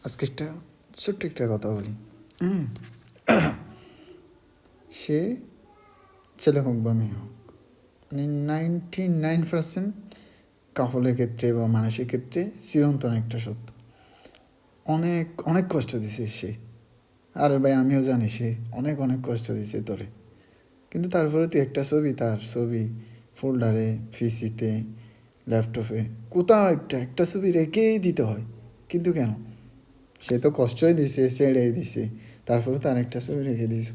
আজকে একটা ছোট্ট একটা কথা বলি। সে ছেলে হোক বা মেয়ে হোক, মানে 99% কাপলের ক্ষেত্রে বা মানুষের ক্ষেত্রে চিরন্তন একটা সত্য। অনেক অনেক কষ্ট দিছে সে। আরে ভাই, আমিও জানি সে অনেক অনেক কষ্ট দিছে তোরে, কিন্তু তারপরে তুই একটা ছবি, তার ছবি ফোল্ডারে, পিসিতে, ল্যাপটপে, কোথাও একটা ছবি রেখেই দিতে হয়। কিন্তু কেন? সে তো কষ্টই দিছে, ছেড়েই দিছে, তারপরে তার একটা ছবি রেখে দিস।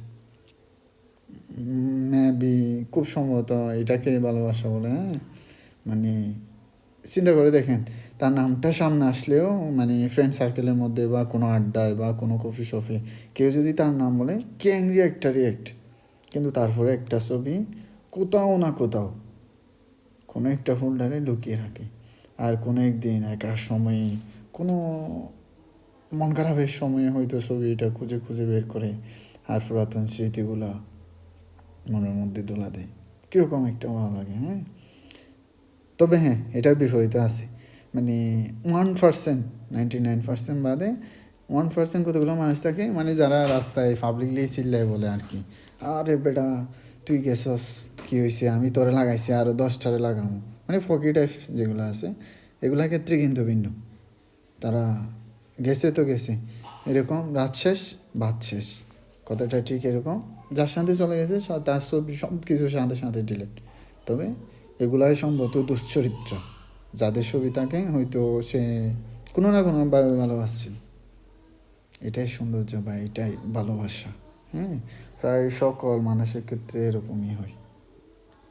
মেবি খুব সম্ভবত এটাকে ভালোবাসা বলে। হ্যাঁ, মানে চিন্তা করে দেখেন, তার নামটা সামনে আসলেও, মানে ফ্রেন্ড সার্কেলের মধ্যে বা কোনো আড্ডায় বা কোনো কফি শপে কেউ যদি তার নাম বলে, ক্যাংরি একটা রিয়েক্ট। কিন্তু তারপরে একটা ছবি কোথাও না কোথাও কোনো একটা ফোল্ডারে লুকিয়ে রাখে। আর কোনো একদিন একার সময়ে, কোনো মন খারাপের সময়ে হয়তো ছবিটা খুঁজে খুঁজে বের করে আর পুরাতন স্মৃতিগুলো মনের মধ্যে দোলা দেয়। কীরকম একটা ভালো লাগে। হ্যাঁ, তবে হ্যাঁ, এটার বিপরীত আছে। মানে 1%, 99% বাদে 1% কতগুলো মানুষ থাকে, মানে যারা রাস্তায় পাবলিকলি চিল্লায় বলে আর কি, আরে বেটা তুই গেছস, কী হয়েছে, আমি তোরে লাগাইছি আরও 10টারে লাগাবো। মানে ফকি টাইপ যেগুলো আছে, এগুলোর ক্ষেত্রে কিন্তু ভিন্ন। তারা গেছে তো গেছে, এরকম রাত শেষ ভাত শেষ, কথাটা ঠিক এরকম। যার সাথে চলে গেছে তার ছবি সব কিছুর সাথে সাথে ডিলিট। তবে এগুলাই সম্ভবত দুশ্চরিত্র, যাদের ছবি থাকে হয়তো সে কোনো না কোনোভাবে ভালোবাসছিল। এটাই সৌন্দর্য বা এটাই ভালোবাসা। হ্যাঁ, প্রায় সকল মানুষের ক্ষেত্রে এরকমই হয়।